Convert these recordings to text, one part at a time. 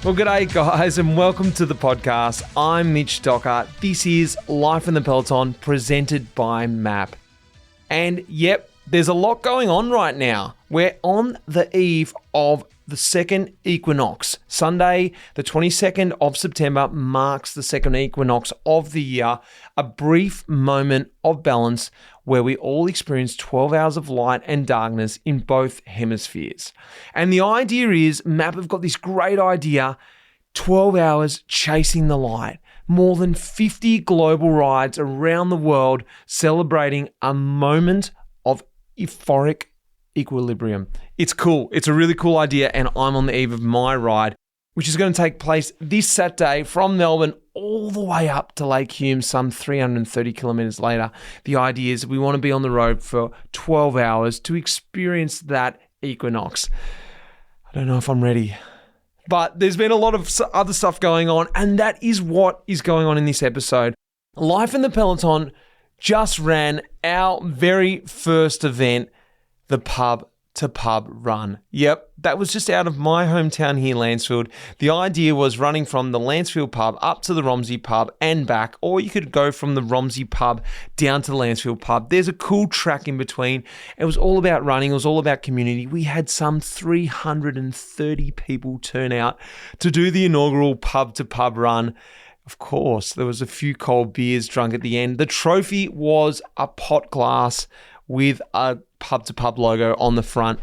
Well, g'day guys and welcome to the podcast. I'm Mitch Docker. This is Life in the Peloton presented by MAAP. And yep, there's a lot going on right now. We're on the eve of the second equinox. Sunday, the 22nd of September marks the second equinox of the year, a brief moment of balance where we all experience 12 hours of light and darkness in both hemispheres. And the idea is, MAAP have got this great idea, 12 hours chasing the light. More than 50 global rides around the world celebrating a moment of euphoric equilibrium. It's cool. It's a really cool idea, and I'm on the eve of my ride, which is going to take place this Saturday from Melbourne all the way up to Lake Hume, some 330 kilometres later. The idea is we want to be on the road for 12 hours to experience that equinox. I don't know if I'm ready. But there's been a lot of other stuff going on, and that is what is going on in this episode. Life in the Peloton just ran our very first event, the pub to pub run. Yep, that was just out of my hometown here, Lancefield. The idea was running from the Lancefield pub up to the Romsey pub and back, or you could go from the Romsey pub down to the Lancefield pub. There's a cool track in between. It was all about running. It was all about community. We had some 330 people turn out to do the inaugural pub to pub run. Of course, there was a few cold beers drunk at the end. The trophy was a pot glass with a pub-to-pub logo on the front.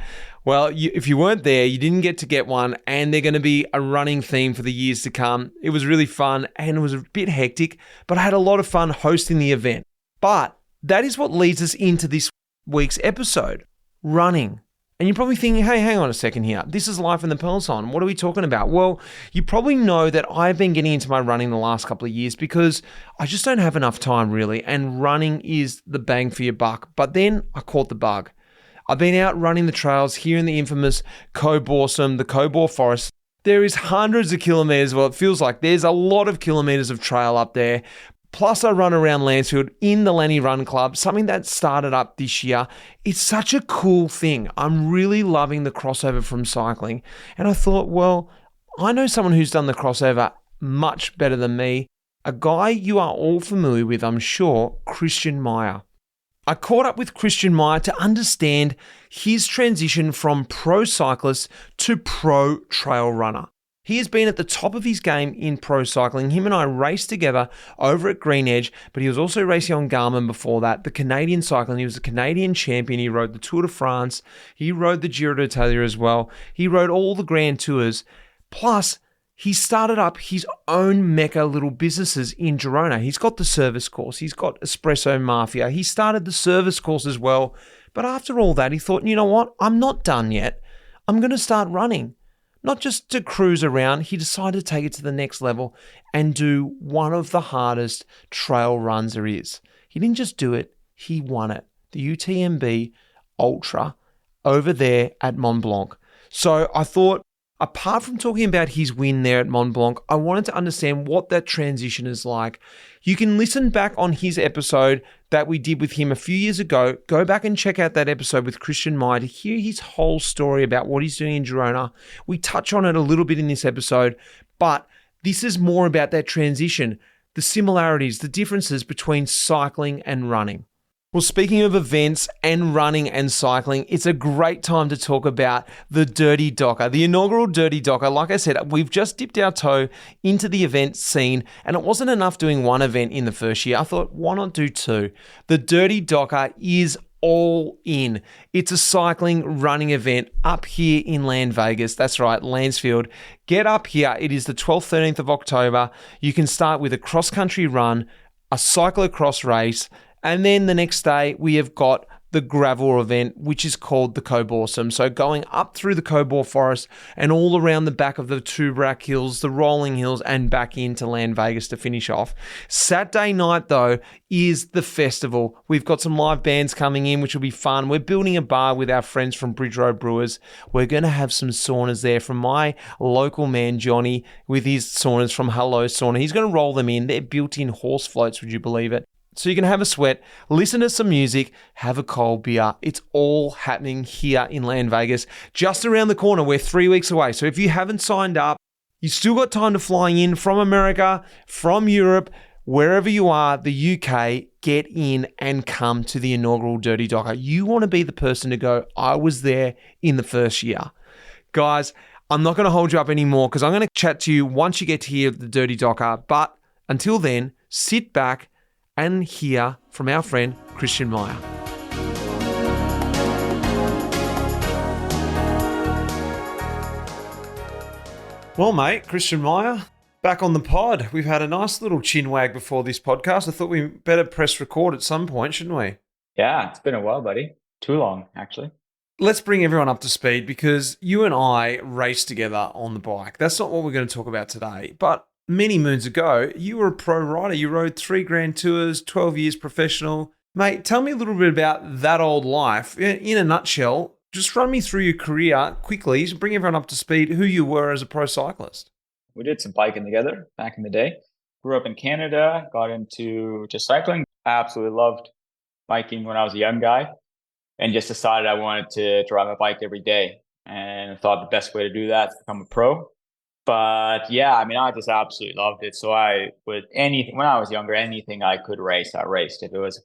Well, if you weren't there, you didn't get to get one, and they're going to be a running theme for the years to come. It was really fun, and it was a bit hectic, but I had a lot of fun hosting the event. But that is what leads us into this week's episode, running. And you're probably thinking, hey, hang on a second here. This is Life in the Peloton. What are we talking about? Well, you probably know that I've been getting into my running the last couple of years because I just don't have enough time really, and running is the bang for your buck. But then I caught the bug. I've been out running the trails here in the infamous Coborsum, the Cobor Forest. There is hundreds of kilometres, well, it feels like there's a lot of kilometres of trail up there. Plus, I run around Lancefield in the Lanny Run Club, something that started up this year. It's such a cool thing. I'm really loving the crossover from cycling. And I thought, well, I know someone who's done the crossover much better than me. A guy you are all familiar with, I'm sure, Christian Meier. I caught up with Christian Meier to understand his transition from pro cyclist to pro trail runner. He has been at the top of his game in pro cycling. Him and I raced together over at Green Edge, but he was also racing on Garmin before that. The Canadian cycling, he was a Canadian champion. He rode the Tour de France. He rode the Giro of Vuelta as well. He rode all the Grand Tours. Plus, he started up his own mecca little businesses in Girona. He's got the service course. He's got Espresso Mafia. He started the service course as well. But after all that, he thought, you know what? I'm not done yet. I'm going to start running. Not just to cruise around, he decided to take it to the next level and do one of the hardest trail runs there is. He didn't just do it, he won it. The UTMB Ultra over there at Mont Blanc. So I thought, apart from talking about his win there at Mont Blanc, I wanted to understand what that transition is like. You can listen back on his episode that we did with him a few years ago. Go back and check out that episode with Christian Meier to hear his whole story about what he's doing in Girona. We touch on it a little bit in this episode, but this is more about that transition, the similarities, the differences between cycling and running. Well, speaking of events and running and cycling, it's a great time to talk about the Dirty Docker, the inaugural Dirty Docker. Like I said, we've just dipped our toe into the event scene, and it wasn't enough doing one event in the first year. I thought, why not do two? The Dirty Docker is all in. It's a cycling running event up here in Land Vegas. That's right, Lancefield. Get up here. It is the 12th, 13th of October. You can start with a cross-country run, a cyclocross race, and then the next day, we have got the gravel event, which is called the Coborsum. So going up through the Cobor Forest and all around the back of the Tubrac Hills, the rolling hills, and back into Land Vegas to finish off. Saturday night, though, is the festival. We've got some live bands coming in, which will be fun. We're building a bar with our friends from Bridge Road Brewers. We're going to have some saunas there from my local man, Johnny, with his saunas from Hello Sauna. He's going to roll them in. They're built-in horse floats, would you believe it? So you can have a sweat, listen to some music, have a cold beer. It's all happening here in Land Vegas, just around the corner. We're 3 weeks away. So if you haven't signed up, You still got time to fly in from America, from Europe, wherever you are, the UK, get in and come to the inaugural Dirty Docker. You want to be the person to go, I was there in the first year. Guys, I'm not going to hold you up anymore because I'm going to chat to you once you get to hear the Dirty Docker. But until then, sit back and hear from our friend, Christian Meier. Well, mate, Christian Meier, back on the pod. We've had a nice little chin wag before this podcast. I thought we better press record at some point, shouldn't we? Yeah, it's been a while, buddy. Too long, actually. Let's bring everyone up to speed because you and I raced together on the bike. That's not what we're going to talk about today. But many moons ago, you were a pro rider. You rode 3 Grand Tours, 12 years professional. Mate, tell me a little bit about that old life. In a nutshell, just run me through your career quickly. Bring everyone up to speed who you were as a pro cyclist. We did some biking together back in the day. Grew up in Canada, got into just cycling. I absolutely loved biking when I was a young guy and just decided I wanted to ride my bike every day and thought the best way to do that is become a pro. But yeah, I mean, I just absolutely loved it. So when I was younger, anything I could race, I raced. If it was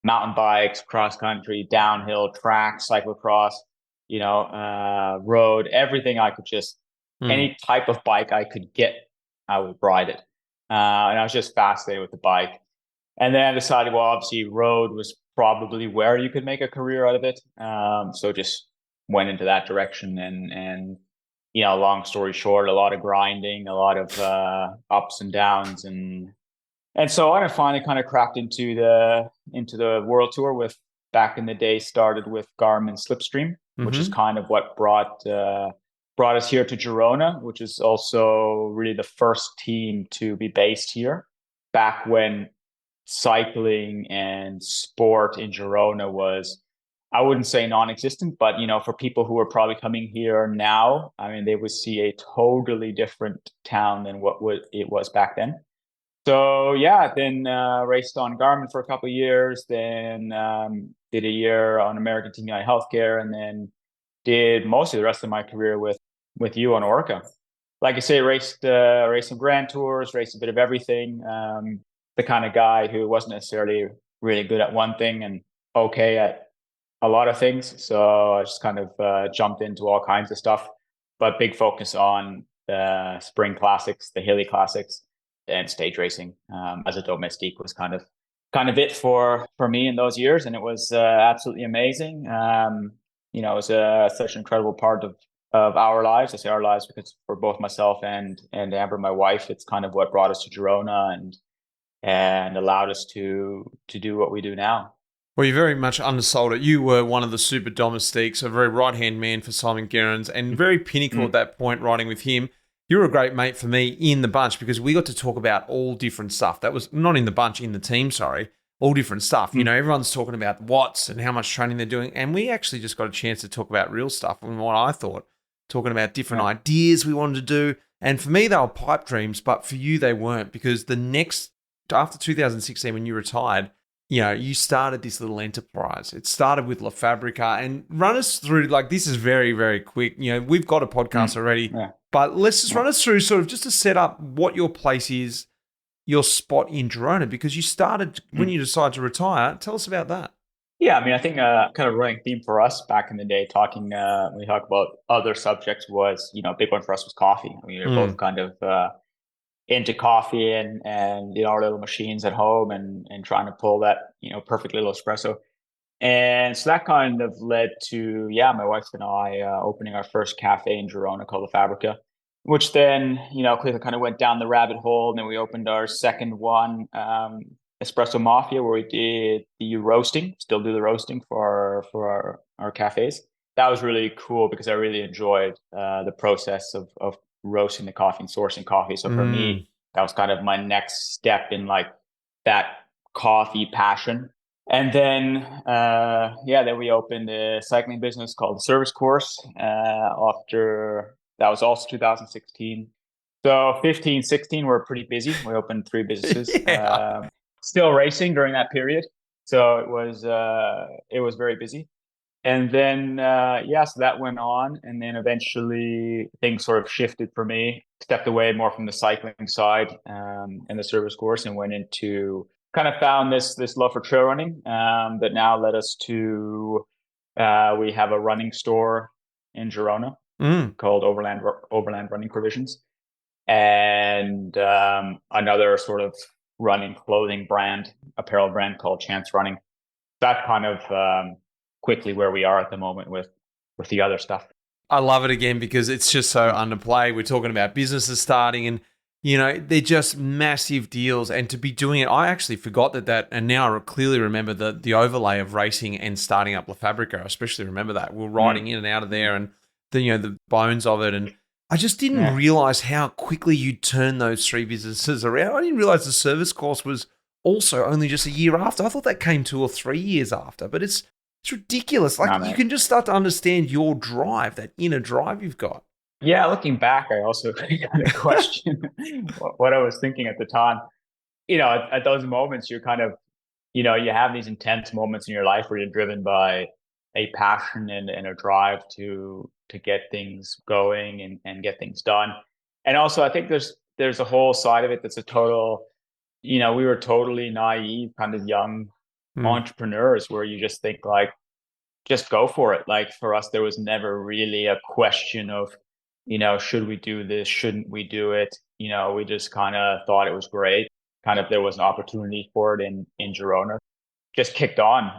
mountain bikes, cross country, downhill, track, cyclocross, road, everything I could any type of bike I could get, I would ride it. And I was just fascinated with the bike. And then I decided, well, obviously road was probably where you could make a career out of it. So just went into that direction and long story short, a lot of grinding, a lot of ups and downs. And so I finally kind of cracked into the world tour with, back in the day, started with Garmin Slipstream, which is kind of what brought us here to Girona, which is also really the first team to be based here. Back when cycling and sport in Girona was, I wouldn't say non-existent, but for people who are probably coming here now, I mean, they would see a totally different town than what it was back then. So yeah, then raced on Garmin for a couple of years, then did a year on American Team United Healthcare, and then did most of the rest of my career with you on Orca. Like I say, raced some Grand Tours, raced a bit of everything. The kind of guy who wasn't necessarily really good at one thing and okay at a lot of things. So I just kind of jumped into all kinds of stuff, but big focus on the spring classics, the hilly classics, and stage racing as a domestique was kind of it for me in those years. And it was absolutely amazing. It was such an incredible part of our lives. I say our lives because for both myself and Amber, my wife, it's kind of what brought us to Girona and allowed us to do what we do now. Well, you very much undersold it. You were one of the super domestiques, a very right-hand man for Simon Gerrans, and very pinnacle at that point riding with him. You were a great mate for me in the bunch because we got to talk about all different stuff. That was not in the bunch, in the team, sorry. All different stuff. Everyone's talking about watts and how much training they're doing. And we actually just got a chance to talk about real stuff and what I thought, talking about different ideas we wanted to do. And for me, they were pipe dreams, but for you, they weren't, because after 2016, when you retired, you started this little enterprise. It started with La Fabrica, and run us through, this is very, very quick. We've got a podcast already, but let's just run us through sort of just to set up what your place is, your spot in Girona, because you started when you decided to retire. Tell us about that. Yeah, I mean, I think kind of running theme for us back in the day, when we talk about other subjects, was, a big one for us was coffee. I mean, we were both kind of into coffee and our little machines at home and trying to pull that perfect little espresso. And so that kind of led to my wife and I opening our first cafe in Girona called La Fabrica, which then quickly kind of went down the rabbit hole. And then we opened our second one, Espresso Mafia, where we did the roasting, still do the roasting for our cafes. That was really cool because I really enjoyed the process of roasting the coffee and sourcing coffee. So for me, that was kind of my next step in that coffee passion. And then, then we opened a cycling business called the Service Course. After that was also 2016. So 15, 16, we're pretty busy. We opened 3 businesses, still racing during that period. So it was very busy. And then, so that went on. And then eventually things sort of shifted for me, stepped away more from the cycling side and the service course, and went into kind of found this love for trail running that now led us to, we have a running store in Girona called Overland Running Provisions, and another sort of running clothing brand, apparel brand called Chance Running. That's kind of quickly where we are at the moment with the other stuff. I love it again because it's just so underplayed. We're talking about businesses starting and, they're just massive deals. And to be doing it, I actually forgot that, and now I clearly remember the overlay of racing and starting up La Fabrica. I especially remember that. We were riding in and out of there and the bones of it. And I just didn't realize how quickly you turn those three businesses around. I didn't realize the service course was also only just a year after. I thought that came 2 or 3 years after, but it's ridiculous. Like, you can just start to understand your drive, that inner drive you've got. Yeah, looking back, I also kind of question what I was thinking at the time. At those moments, you're kind of, you have these intense moments in your life where you're driven by a passion and a drive to get things going and get things done. And also, I think there's a whole side of it that's a total, we were totally naive, kind of young entrepreneurs where you just think like, just go for it. Like for us, there was never really a question of, should we do this? Shouldn't we do it? We just kind of thought it was great. Kind of there was an opportunity for it in Girona, just kicked on.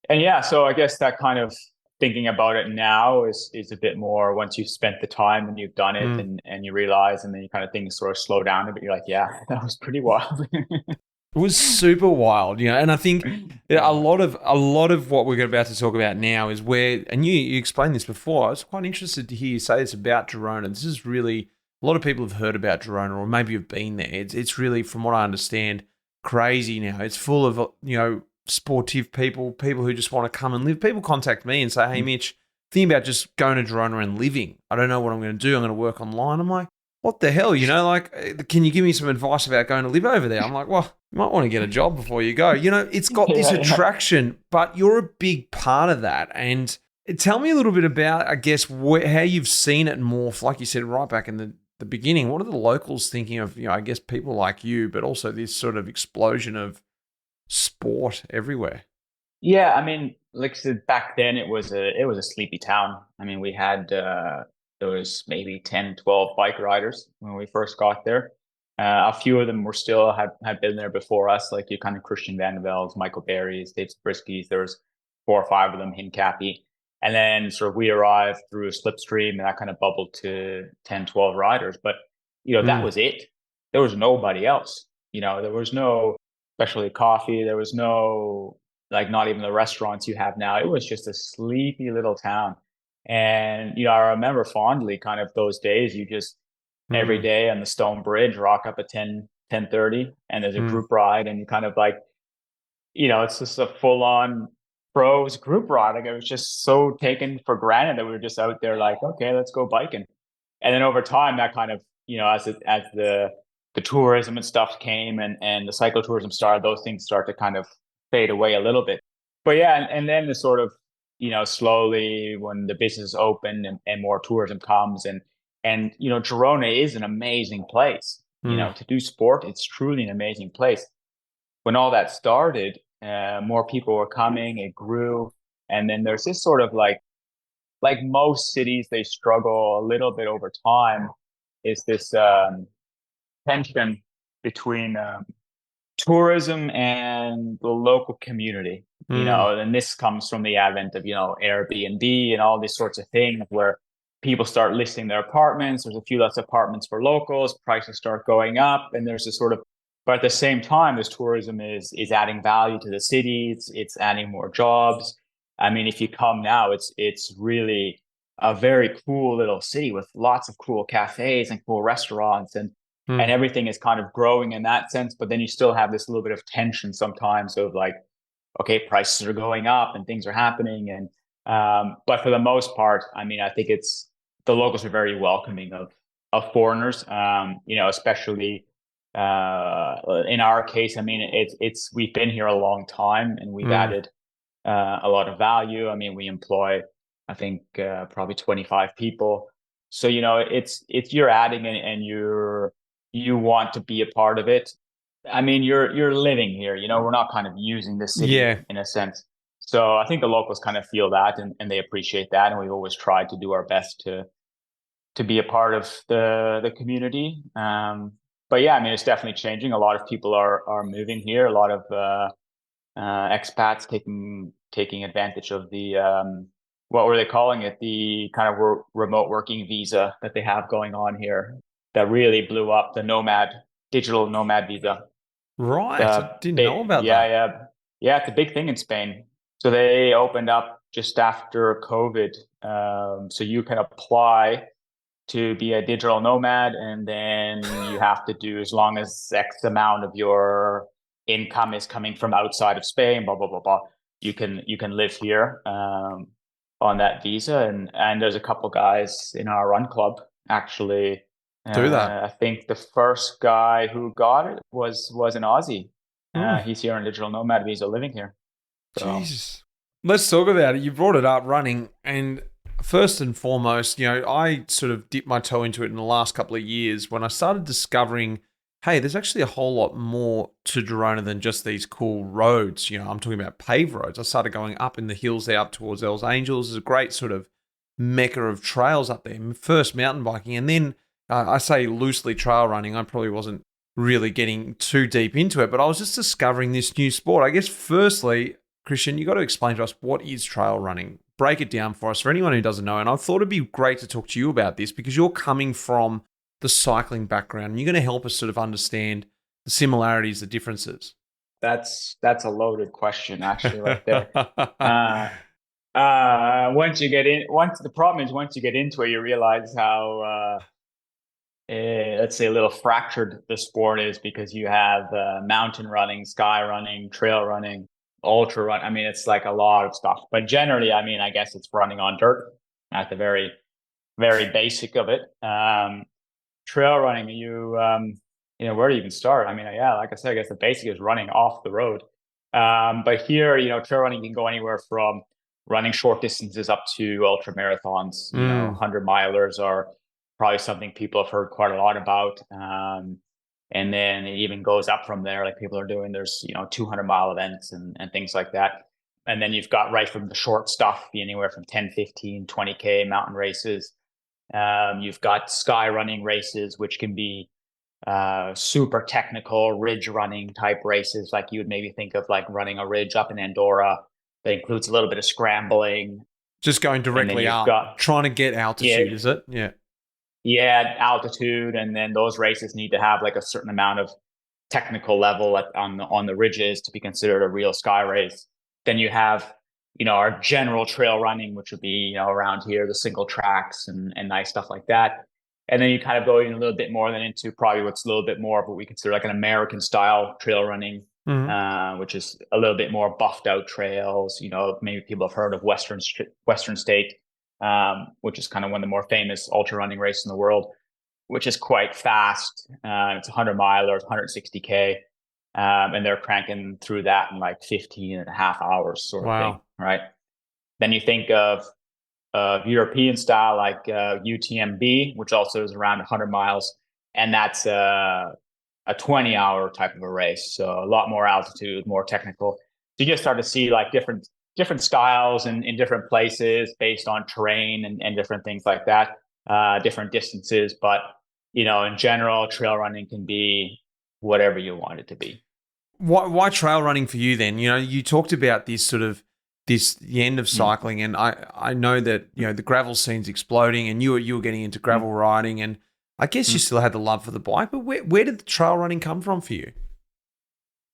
And yeah, so I guess that kind of thinking about it now is a bit more once you've spent the time and you've done it and you realize, and then you kind of things sort of slow down a bit. You're like, yeah, that was pretty wild. It was super wild, and I think a lot of what we're about to talk about now is where, and you explained this before. I was quite interested to hear you say this about Girona. This is really, a lot of people have heard about Girona or maybe have been there. It's really, from what I understand, crazy now. It's full of sportive people who just want to come and live. People contact me and say, "Hey, Mitch, think about just going to Girona and living. I don't know what I'm going to do. I'm going to work online." I'm like, what the hell, can you give me some advice about going to live over there? I'm like, well, you might want to get a job before you go. It's got this attraction, but you're a big part of that. And tell me a little bit about, I guess, how you've seen it morph, like you said, right back in the beginning. What are the locals thinking of, I guess, people like you, but also this sort of explosion of sport everywhere? Yeah, I mean, like I said, back then it was a sleepy town. I mean, we had there was maybe 10, 12 bike riders when we first got there. A few of them were still had been there before us, like you kind of Christian Vandervelds, Michael Berries, Dave Zabriskis. There was 4 or 5 of them, Hincappy. And then sort of we arrived through a slipstream and that kind of bubbled to 10, 12 riders. But, that was it. There was nobody else. There was no specialty coffee. There was no, like, not even the restaurants you have now. It was just a sleepy little town. And, I remember fondly kind of those days, you just every day on the Stone Bridge, rock up at 10:30, and there's a group ride, and you kind of like, it's just a full on pros group ride. Like it was just so taken for granted that we were just out there like, okay, let's go biking. And then over time that kind of, as the tourism and stuff came and the cyclotourism started, those things start to kind of fade away a little bit. But yeah, and then the sort of, slowly when the business open and more tourism comes and Girona is an amazing place, to do sport. It's truly an amazing place. When all that started, more people were coming, it grew. And then there's this sort of like most cities, they struggle a little bit over time, is this tension between tourism and the local community, and this comes from the advent of, Airbnb and all these sorts of things where people start listing their apartments. There's a few less apartments for locals, prices start going up, and there's this sort of, but at the same time, this tourism is adding value to the city. It's adding more jobs. I mean, if you come now, it's really a very cool little city with lots of cool cafes and cool restaurants and everything is kind of growing in that sense. But then you still have this little bit of tension sometimes of like, okay, prices are going up and things are happening. And, but for the most part, I mean, I think the locals are very welcoming of foreigners, especially, in our case. I mean, we've been here a long time and we've added a lot of value. I mean, we employ, I think, probably 25 people. So, it's you're adding and you want to be a part of it. I mean, you're living here, we're not kind of using the city Yeah. in a sense. So I think the locals kind of feel that and they appreciate that. And we've always tried to do our best to be a part of the community. But yeah, I mean, it's definitely changing. A lot of people are moving here. A lot of expats taking advantage of the what were they calling it? The kind of remote working visa that they have going on here that really blew up, the digital nomad visa. Right. I didn't know about Yeah, that. yeah. It's a big thing in Spain. So they opened up just after COVID. So you can apply to be a digital nomad, and then you have to do, as long as X amount of your income is coming from outside of Spain, blah blah blah blah. You can live here on that visa, and there's a couple guys in our run club actually. Do that. I think the first guy who got it was an Aussie. Mm. He's here on digital nomad visa, living here. So Jesus. Let's talk about it. You brought it up, running, and first and foremost, I sort of dipped my toe into it in the last couple of years when I started discovering, hey, there's actually a whole lot more to Girona than just these cool roads. I'm talking about paved roads. I started going up in the hills there up towards Els Angels. There's a great sort of mecca of trails up there. First mountain biking, and then I say loosely trail running. I probably wasn't really getting too deep into it, but I was just discovering this new sport. I guess firstly, Christian, you got to explain to us, what is trail running? Break it down for us, for anyone who doesn't know. And I thought it'd be great to talk to you about this because you're coming from the cycling background and you're going to help us sort of understand the similarities, the differences. that's a loaded question, actually, right there. The problem is once you get into it, you realize how, let's say, a little fractured the sport is, because you have mountain running, sky running, trail running, ultra run. I mean, it's like a lot of stuff. But generally, I mean, I guess it's running on dirt at the very, very basic of it. Trail running, where do you even start? I mean, yeah, like I said, I guess the basic is running off the road. But here, trail running can go anywhere from running short distances up to ultra marathons. 100 milers are probably something people have heard quite a lot about. And then it even goes up from there. Like people are doing, there's 200-mile events and things like that. And then you've got right from the short stuff, anywhere from 10, 15, 20K mountain races. You've got sky running races, which can be super technical ridge running type races. Like you would maybe think of like running a ridge up in Andorra that includes a little bit of scrambling. Just going directly up, trying to get altitude, is it? Yeah. Yeah, altitude, and then those races need to have like a certain amount of technical level on the ridges to be considered a real sky race. Then you have, our general trail running, which would be, around here, the single tracks and nice stuff like that. And then you kind of go in a little bit more than into probably what's a little bit more of what we consider like an American style trail running, which is a little bit more buffed out trails. Maybe people have heard of Western State, which is kind of one of the more famous ultra running races in the world, which is quite fast. It's 100-milers, 160K. And they're cranking through that in like 15 and a half hours sort of thing, right? Then you think of European style, like UTMB, which also is around 100 miles. And that's a 20-hour type of a race. So a lot more altitude, more technical. So you just start to see like different styles in different places based on terrain and different things like that, different distances. But, in general, trail running can be whatever you want it to be. Why trail running for you then? You talked about this sort of the end of cycling, and I know that the gravel scene's exploding, and you were getting into gravel riding, and I guess you still had the love for the bike. But where did the trail running come from for you?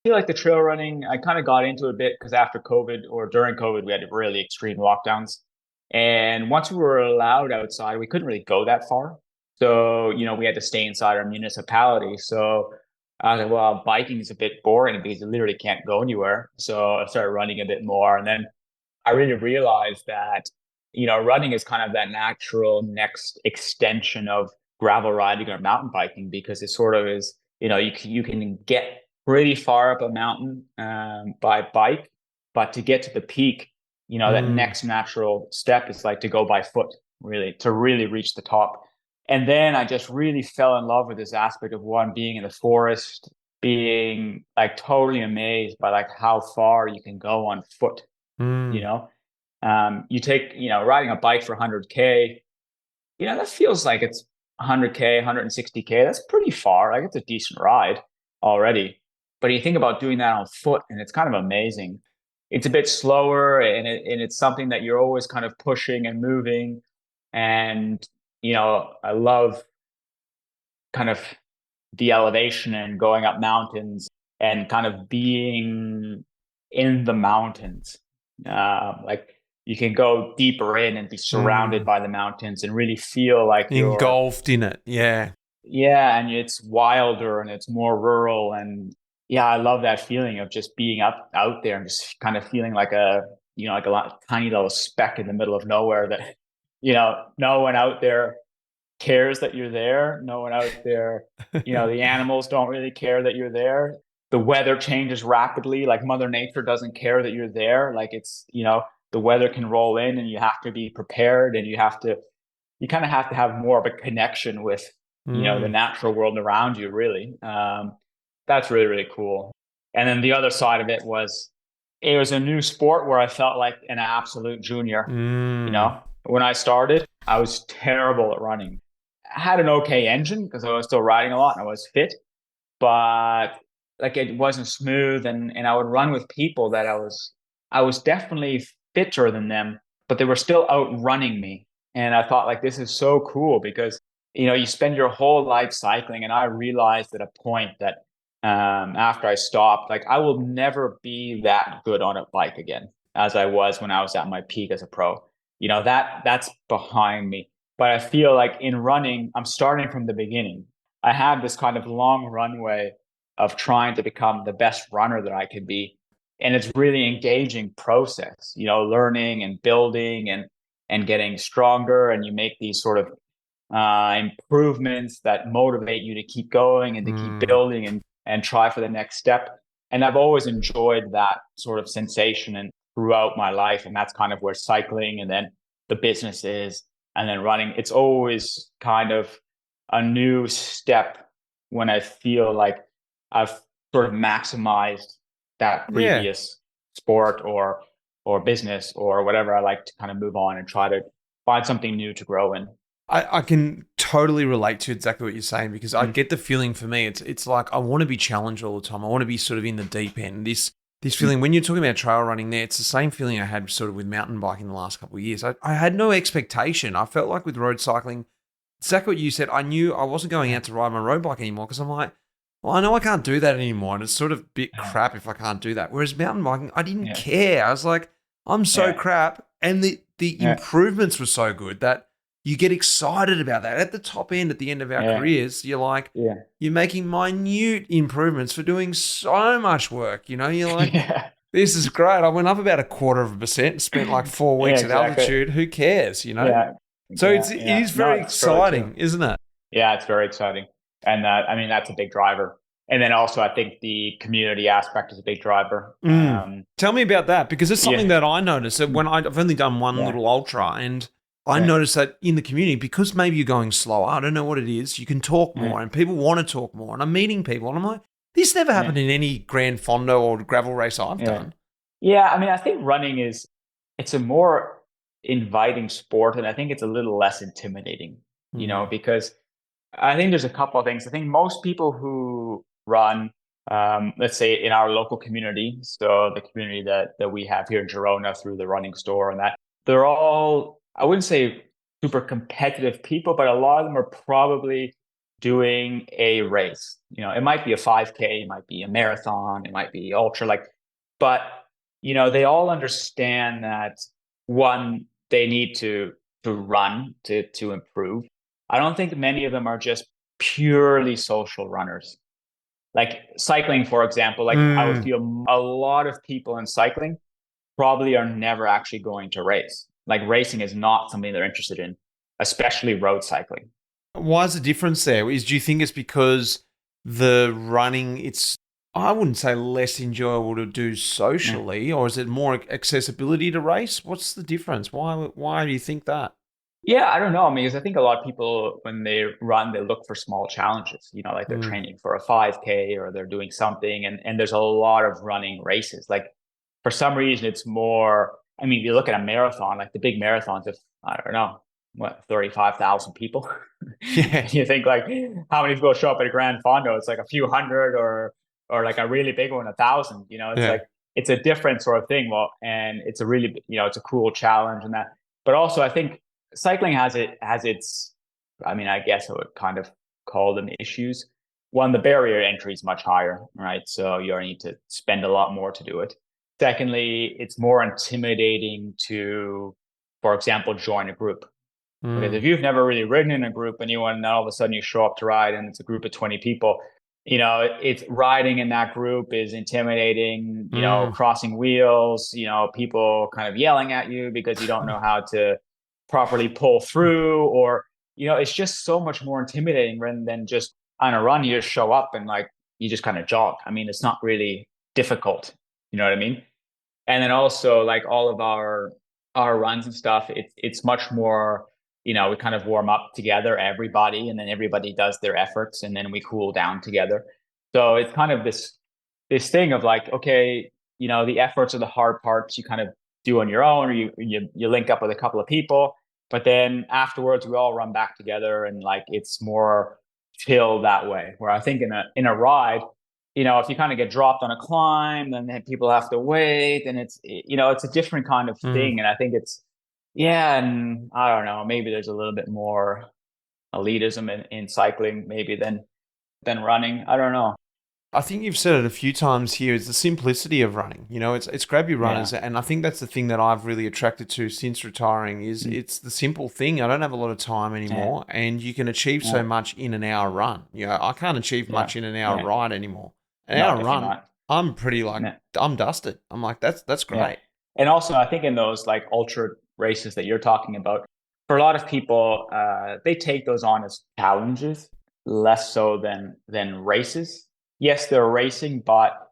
I feel like the trail running, I kind of got into it a bit because after COVID or during COVID, we had really extreme lockdowns, and once we were allowed outside, we couldn't really go that far. So we had to stay inside our municipality. So I was like, well, biking is a bit boring because you literally can't go anywhere. So I started running a bit more. And then I really realized that, running is kind of that natural next extension of gravel riding or mountain biking, because it sort of is, you can get pretty far up a mountain by bike. But to get to the peak, that next natural step is like to go by foot, really, to really reach the top. And then I just really fell in love with this aspect of being in the forest, being like totally amazed by like how far you can go on foot. You take, riding a bike for 100K, that feels like it's 100K, 160K. That's pretty far. Like it's a decent ride already. But you think about doing that on foot, and it's kind of amazing. It's a bit slower, and it's something that you're always kind of pushing and moving. And, I love kind of the elevation and going up mountains and kind of being in the mountains. Like you can go deeper in and be surrounded by the mountains and really feel like you're engulfed in it. Yeah. Yeah. And it's wilder and it's more rural. And yeah, I love that feeling of just being out there and just kind of feeling like like a tiny little speck in the middle of nowhere that, no one out there cares that you're there. No one out there, the animals don't really care that you're there. The weather changes rapidly. Like Mother Nature doesn't care that you're there. Like it's, the weather can roll in and you have to be prepared, and you kind of have to have more of a connection with, the natural world around you, really. That's really, really cool. And then the other side of it was a new sport where I felt like an absolute junior. When I started, I was terrible at running. I had an okay engine because I was still riding a lot and I was fit, but like it wasn't smooth, and I would run with people that I was definitely fitter than them, but they were still outrunning me. And I thought like, this is so cool because, you spend your whole life cycling. And I realized at a point that after I stopped, like I will never be that good on a bike again as I was when I was at my peak as a pro. That's behind me. But I feel like in running, I'm starting from the beginning. I have this kind of long runway of trying to become the best runner that I could be. And it's really engaging process, learning and building and getting stronger. And you make these sort of improvements that motivate you to keep going and to keep building and try for the next step. And I've always enjoyed that sort of sensation and throughout my life. And that's kind of where cycling and then the business is, and then running. It's always kind of a new step when I feel like I've sort of maximized that previous sport or business or whatever. I like to kind of move on and try to find something new to grow in. I can totally relate to exactly what you're saying, because I get the feeling, for me, it's like I want to be challenged all the time. I want to be sort of in the deep end. This feeling, when you're talking about trail running there, it's the same feeling I had sort of with mountain biking the last couple of years. I had no expectation. I felt like with road cycling, exactly what you said, I knew I wasn't going out to ride my road bike anymore because I'm like, well, I know I can't do that anymore, and it's sort of a bit crap if I can't do that. Whereas mountain biking, I didn't care. I was like, I'm so crap. And the improvements were so good that you get excited about that. At the top end, at the end of our careers, you're like, you're making minute improvements for doing so much work. You're like, this is great. I went up about 1/4%, spent like 4 weeks at altitude. Who cares, So it is very exciting, isn't it? Yeah, it's very exciting. And that's a big driver. And then also I think the community aspect is a big driver. Tell me about that, because it's something that I noticed that when I've only done one little ultra, and I noticed that in the community, because maybe you're going slower, I don't know what it is, you can talk more and people want to talk more, and I'm meeting people and I'm like, this never happened in any Grand Fondo or gravel race I've done. Yeah, I think running it's a more inviting sport, and I think it's a little less intimidating, because I think there's a couple of things. I think most people who run, let's say in our local community, so the community that we have here in Girona through the running store and that, they're all, I wouldn't say super competitive people, but a lot of them are probably doing a race. It might be a 5K, it might be a marathon, it might be ultra, but they all understand that, one, they need to run to improve. I don't think many of them are just purely social runners. Like cycling, for example, I would feel a lot of people in cycling probably are never actually going to race. Like racing is not something they're interested in, especially road cycling. Why is the difference there? Do you think it's because the running, it's I wouldn't say less enjoyable to do Yeah. socially, or is it more accessibility to race? What's the difference? Why do you think that? Yeah, I don't know. I mean, because I think a lot of people, when they run, they look for small challenges, like they're Mm, training for a 5K or they're doing something. And there's a lot of running races. Like for some reason, it's more, I mean, if you look at a marathon, like the big marathons of, I don't know, what, 35,000 people. yeah, And you think like, how many people show up at a Grand Fondo? It's like a few hundred or like a really big one, 1,000, it's yeah. like, it's a different sort of thing. Well, and it's a really, it's a cool challenge and that, but also I think cycling has its, I mean, I guess I would kind of call them issues. One, the barrier entry is much higher, right? So you need to spend a lot more to do it. Secondly, it's more intimidating to, for example, join a group. Because Mm, if you've never really ridden in a group and all of a sudden you show up to ride and it's a group of 20 people, it's riding in that group is intimidating, mm, crossing wheels, people kind of yelling at you because you don't know how to properly pull through, or, it's just so much more intimidating rather than just on a run, you just show up and like, you just kind of jog. I mean, it's not really difficult. You know what I mean? And then also like all of our runs and stuff, it's much more, we kind of warm up together, everybody, and then everybody does their efforts and then we cool down together. So it's kind of this thing of like, okay, the efforts are the hard parts you kind of do on your own, or you link up with a couple of people, but then afterwards we all run back together and like it's more chill that way. Where I think in a ride, if you kind of get dropped on a climb, then people have to wait, and it's a different kind of mm. thing. And I think yeah, and I don't know, maybe there's a little bit more elitism in cycling, maybe than running. I don't know. I think you've said it a few times here. Is the simplicity of running. It's grab your Yeah. runners, and I think that's the thing that I've really attracted to since retiring. Is Mm. it's the simple thing. I don't have a lot of time Yeah. anymore, and you can achieve Yeah. so much in an hour run. I can't achieve Yeah. much in an hour Yeah. ride anymore. An No, hour definitely run, not. I'm pretty like Yeah. I'm dusted. I'm like that's Yeah. great. And also, I think in those like ultra races that you're talking about, for a lot of people, they take those on as challenges, less so than races. Yes, they're racing, but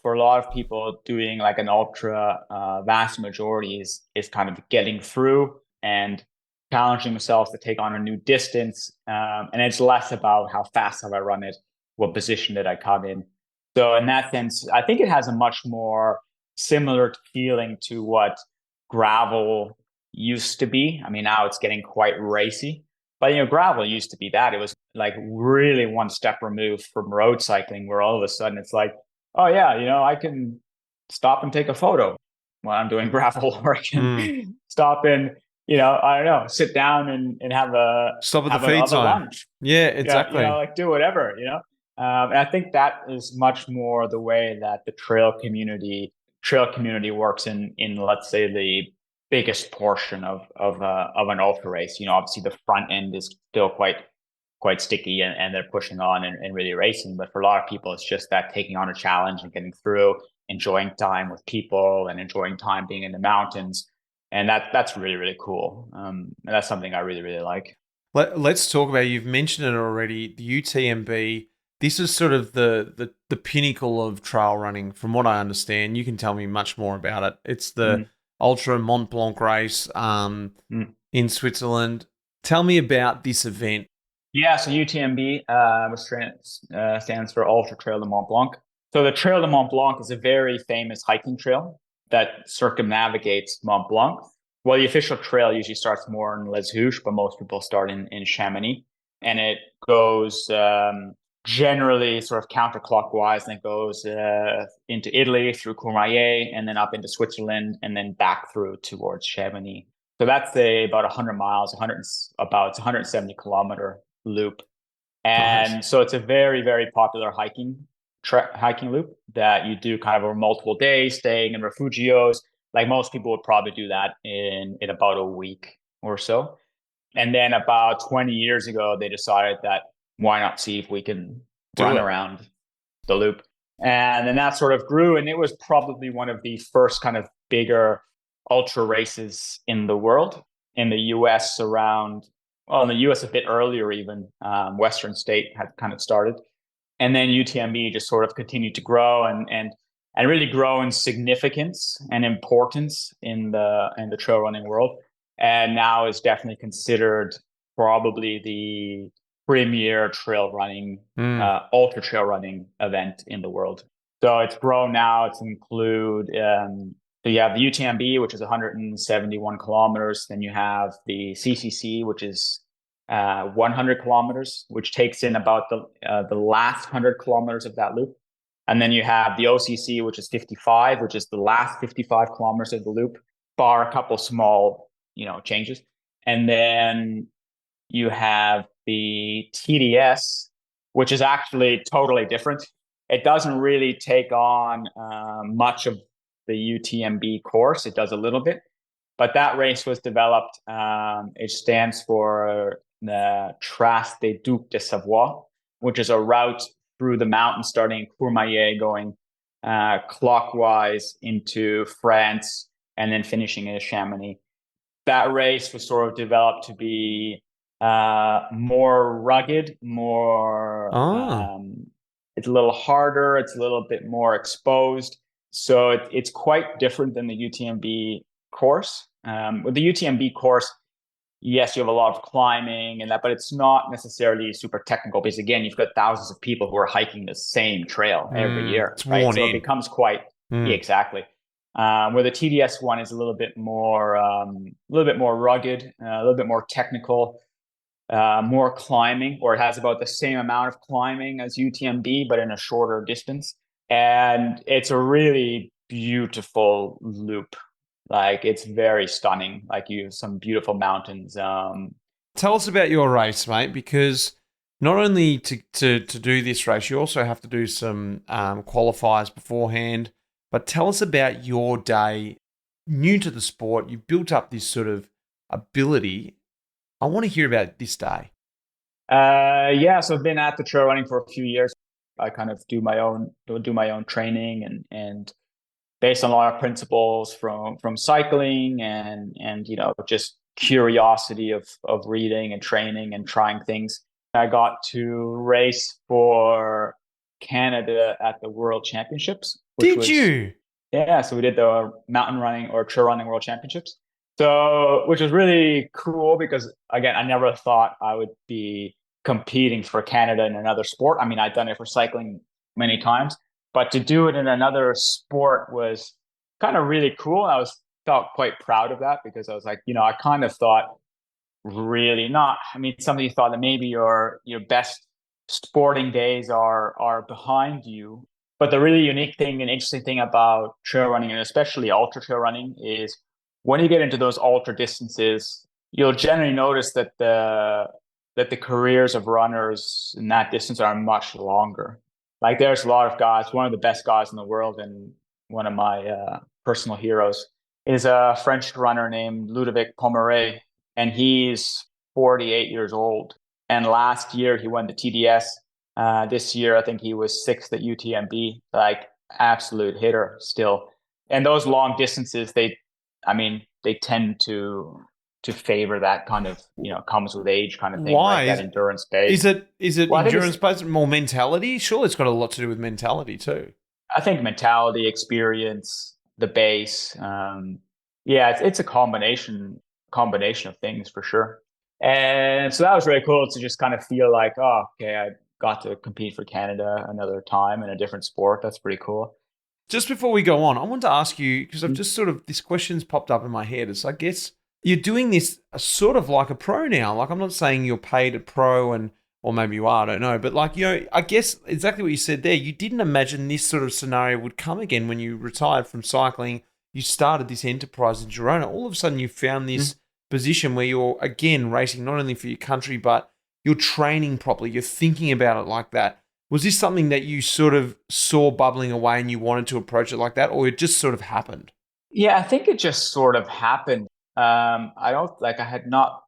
for a lot of people, doing like an ultra, vast majority is kind of getting through and challenging themselves to take on a new distance. And it's less about how fast have I run it, what position did I come in. So in that sense, I think it has a much more similar feeling to what gravel used to be. I mean, now it's getting quite racy, but gravel used to be that. It was like really one step removed from road cycling, where all of a sudden it's like, oh yeah, I can stop and take a photo while I'm doing gravel, or I Mm. can stop and I don't know, sit down and have a Stop at the have feed a zone. lunch. Yeah, Yeah, exactly. like do whatever. And I think that is much more the way that the trail community works in let's say the biggest portion of an ultra race. Obviously the front end is still quite sticky, and they're pushing on and really racing. But for a lot of people, it's just that taking on a challenge and getting through, enjoying time with people, and enjoying time being in the mountains. And that's really really cool. And that's something I really really like. Let's talk about. You've mentioned it already. The UTMB. This is sort of the pinnacle of trail running, from what I understand. You can tell me much more about it. It's the Mm, Ultra Mont Blanc race mm. in Switzerland. Tell me about this event. Yeah, so UTMB, stands for Ultra Trail de Mont Blanc. So the Trail de Mont Blanc is a very famous hiking trail that circumnavigates Mont Blanc. Well, the official trail usually starts more in Les Houches, but most people start in Chamonix. And it goes, generally sort of counterclockwise, and it goes into Italy through Courmayeur, and then up into Switzerland, and then back through towards Chamonix. So that's about 100 miles, it's 170-kilometer loop. Nice. And so it's a very, very popular hiking loop that you do kind of over multiple days, staying in refugios. Like most people would probably do that in about a week or so. And then about 20 years ago, they decided that why not see if we can Do run it. around the loop. And then that sort of grew, and it was probably one of the first kind of bigger ultra races in the world. In the US around, well, in the US a bit earlier even, Western State had kind of started. And then UTMB just sort of continued to grow and really grow in significance and importance in the trail running world. And now is definitely considered probably the premier trail running, ultra trail running event in the world. So it's grown now. It's include, so you have the UTMB, which is 171 kilometers. Then you have the CCC, which is 100 kilometers, which takes in about the last 100 kilometers of that loop. And then you have the OCC, which is 55, which is the last 55 kilometers of the loop, bar a couple small, changes. And then you have the TDS, which is actually totally different. It doesn't really take on much of the UTMB course. It does a little bit, but that race was developed. It stands for the Trace des Ducs de Savoie, which is a route through the mountains starting in Courmayeur, going clockwise into France, and then finishing in Chamonix. That race was sort of developed to be more rugged, it's a little harder, it's a little bit more exposed. So it's quite different than the UTMB course. With the UTMB course, yes, you have a lot of climbing and that, but it's not necessarily super technical because, again, you've got thousands of people who are hiking the same trail every year, right? So it becomes quite, exactly. Where the TDS one is a little bit more rugged, a little bit more technical, more climbing, or it has about the same amount of climbing as UTMB, but in a shorter distance. And it's a really beautiful loop. Like, it's very stunning. Like, you have some beautiful mountains. Tell us about your race, mate, because not only to do this race, you also have to do some qualifiers beforehand. But tell us about your day. New to the sport, you built up this sort of ability. I want to hear about this day. So I've been at the trail running for a few years. I kind of do my own training and based on a lot of principles from cycling and just curiosity of reading and training and trying things. I got to race for Canada at the World Championships. Did you? Yeah, so we did the mountain running or trail running World Championships. So, which was really cool because, again, I never thought I would be competing for Canada in another sport. I mean, I'd done it for cycling many times, but to do it in another sport was kind of really cool. I felt quite proud of that because I was like, I kind of thought really not. I mean, somebody thought that maybe your best sporting days are behind you. But the really unique thing and interesting thing about trail running, and especially ultra trail running, is when you get into those ultra distances, you'll generally notice that the careers of runners in that distance are much longer. Like, there's a lot of guys. One of the best guys in the world, and one of my personal heroes, is a French runner named Ludovic Pommeret, and he's 48 years old. And last year he won the TDS. This year I think he was 6th at UTMB. Like, absolute hitter still. And those long distances, they tend to favor that kind of, comes with age kind of thing. Why? Right? That endurance base. Is it endurance based, more mentality? Surely it's got a lot to do with mentality too. I think mentality, experience, the base. It's a combination of things for sure. And so that was really cool to just kind of feel like, oh, okay, I got to compete for Canada another time in a different sport. That's pretty cool. Just before we go on, I want to ask you, because I've just this question's popped up in my head. It's, I guess, you're doing this sort of like a pro now. Like, I'm not saying you're paid a pro or maybe you are, I don't know. But I guess exactly what you said there, you didn't imagine this sort of scenario would come again when you retired from cycling. You started this enterprise in Girona. All of a sudden you found this position where you're, again, racing not only for your country, but you're training properly. You're thinking about it like that. Was this something that you sort of saw bubbling away and you wanted to approach it like that, or it just sort of happened? Yeah, I think it just sort of happened. I had not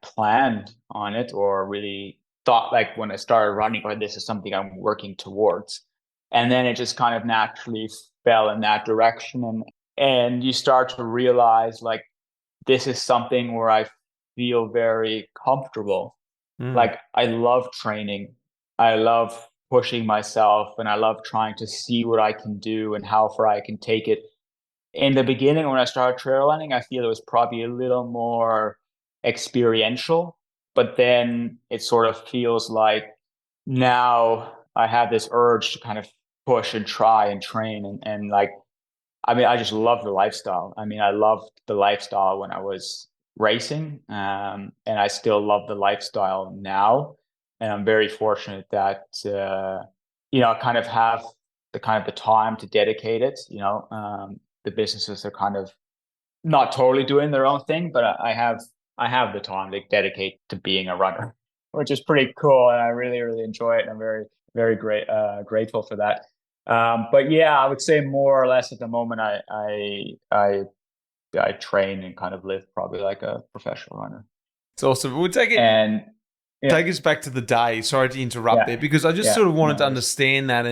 planned on it or really thought when I started running, or this is something I'm working towards. And then it just kind of naturally fell in that direction. And you start to realize this is something where I feel very comfortable. I love training. I love pushing myself, and I love trying to see what I can do and how far I can take it. In the beginning, when I started trail running, I feel it was probably a little more experiential, but then it sort of feels like now I have this urge to kind of push and try and train and like, I mean, I just love the lifestyle. I mean, I loved the lifestyle when I was racing, and I still love the lifestyle now. And I'm very fortunate that I kind of have the time to dedicate it. The businesses are kind of not totally doing their own thing, but I have the time to dedicate to being a runner, which is pretty cool, and I really really enjoy it. And I'm very very grateful for that. But yeah, I would say more or less at the moment, I train and kind of live probably like a professional runner. It's awesome. We'll take it. And yeah. Take us back to the day. Sorry to interrupt there, because I just sort of wanted to understand that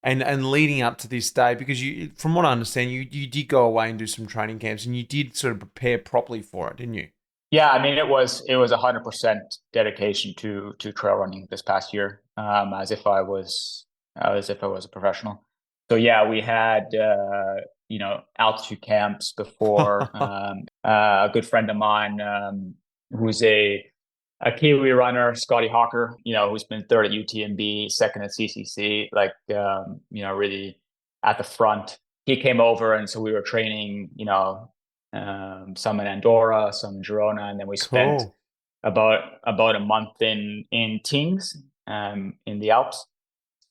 and leading up to this day, because you, from what I understand, you did go away and do some training camps, and you did sort of prepare properly for it, didn't you? Yeah, I mean, it was 100% dedication to trail running this past year, as if I was a professional. So yeah, we had altitude camps before. A good friend of mine, who's a Kiwi runner, Scotty Hawker, who's been third at UTMB, second at CCC, like really at the front. He came over, and so we were training, some in Andorra, some in Girona, and then we spent about a month in Tings, in the Alps,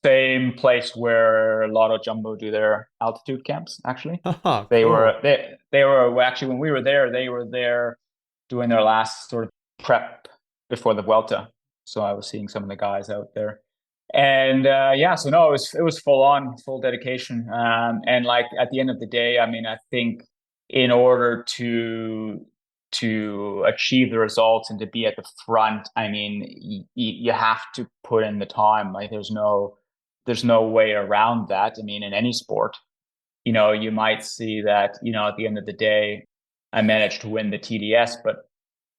same place where Lotto Jumbo do their altitude camps. Actually, they were actually, when we were there, they were there doing their last sort of prep before the Vuelta. So I was seeing some of the guys out there, and so no, it was full dedication, and like at the end of the day, I mean, I think in order to achieve the results and to be at the front, I mean, you have to put in the time. Like there's no way around that. I mean, in any sport, you might see that, at the end of the day, I managed to win the TDS, but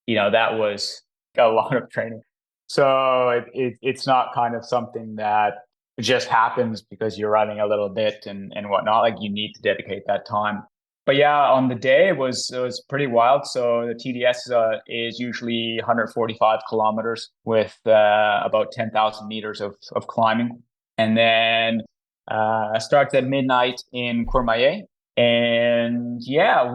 that was a lot of training. So it's not kind of something that just happens because you're running a little bit and whatnot. Like you need to dedicate that time. But yeah, on the day it was pretty wild. So the TDS is usually 145 kilometers with about 10,000 meters of climbing. And then starts at midnight in Courmayeur. And yeah,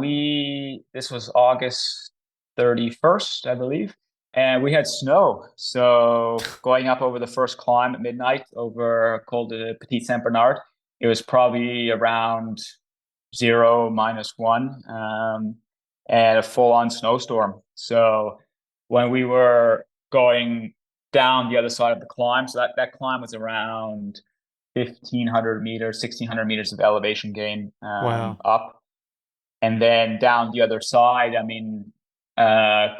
this was August 31st, I believe. And we had snow. So going up over the first climb at midnight over Col de Petit Saint Bernard, it was probably around 0, -1, and a full-on snowstorm. So when we were going down the other side of the climb, so that climb was around 1,500 meters, 1,600 meters of elevation gain up. And then down the other side, I mean,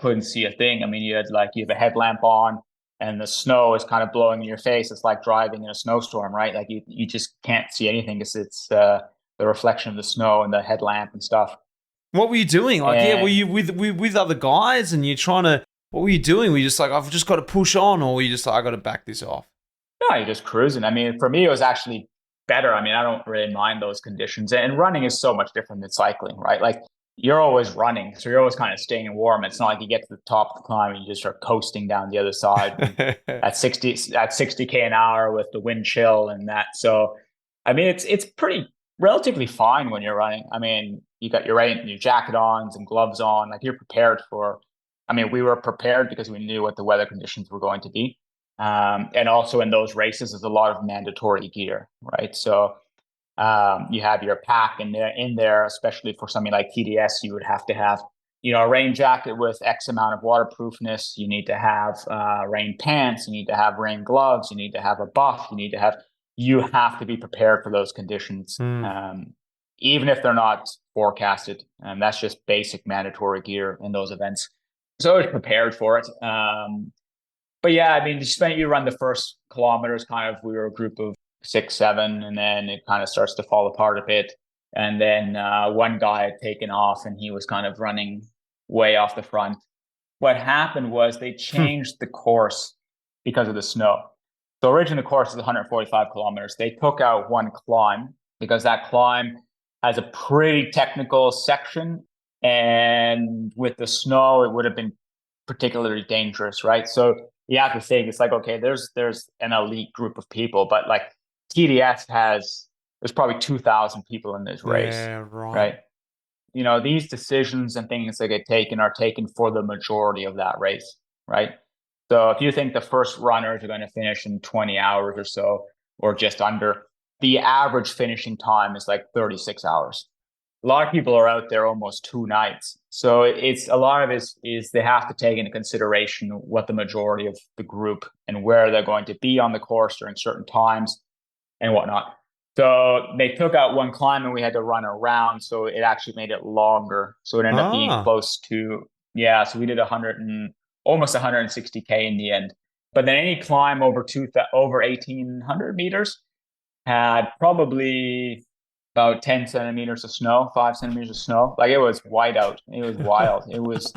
couldn't see a thing. I mean, you have a headlamp on and the snow is kind of blowing in your face. It's like driving in a snowstorm, right? Like you just can't see anything because it's the reflection of the snow and the headlamp and stuff. What were you doing? Were you with other guys and you're trying to, what were you doing? Were you just like, I've just got to push on, or were you just like, I got to back this off? No, you're just cruising. I mean, for me, it was actually better. I mean, I don't really mind those conditions. And running is so much different than cycling, right? Like you're always running, so you're always kind of staying warm. It's not like you get to the top of the climb and you just start coasting down the other side at 60k an hour with the wind chill and that. So, I mean, it's pretty relatively fine when you're running. I mean, you got your jacket on, some gloves on, like you're prepared for. I mean, we were prepared because we knew what the weather conditions were going to be. And also in those races, there's a lot of mandatory gear, right? So you have your pack in there, especially for something like TDS, you would have to have, a rain jacket with X amount of waterproofness. You need to have rain pants. You need to have rain gloves. You need to have a buff. You have to be prepared for those conditions, even if they're not forecasted. And that's just basic mandatory gear in those events. So I was prepared for it. But yeah, I mean, you run the first kilometers kind of, we were a group of 6, 7, and then it kind of starts to fall apart a bit. And then one guy had taken off and he was kind of running way off the front. What happened was they changed the course because of the snow. So originally the course is 145 kilometers. They took out one climb because that climb has a pretty technical section. And with the snow, it would have been particularly dangerous, right? So you have to think, it's like, okay, there's an elite group of people, but like TDS there's probably 2,000 people in this race, Yeah, right? These decisions and things that get taken are taken for the majority of that race, right? So if you think the first runners are going to finish in 20 hours or so, or just under, the average finishing time is like 36 hours. A lot of people are out there almost 2 nights. So it's a lot of it is they have to take into consideration what the majority of the group and where they're going to be on the course during certain times and whatnot. So they took out one climb and we had to run around. So it actually made it longer. So it ended up being close to, so we did almost 160K in the end. But then any climb over 1,800 meters had probably about 10 centimeters of snow, 5 centimeters of snow. Like it was white out. It was wild. It was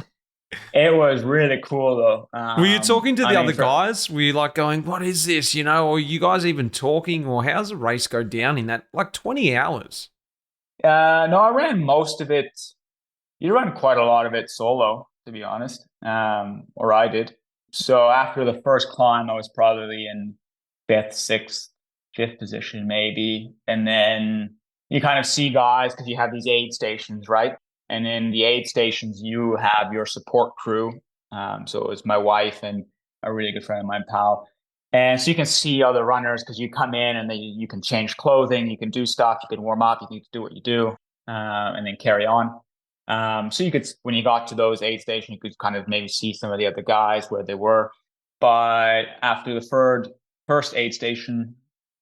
really cool though. Were you talking to the other guys? Were you like going, what is this? Or are you guys even talking? Or how's the race go down in that, like 20 hours? No, I ran most of it. You ran quite a lot of it solo, to be honest. Or I did. So after the first climb, I was probably in fifth position maybe. And then you kind of see guys because you have these aid stations, right? And in the aid stations, you have your support crew. So it was my wife and a really good friend of mine, Pal. And so you can see other runners because you come in and you can change clothing, you can do stuff, you can warm up, you can do what you do, and then carry on. So you could, when you got to those aid stations, you could kind of maybe see some of the other guys where they were. But after the first aid station,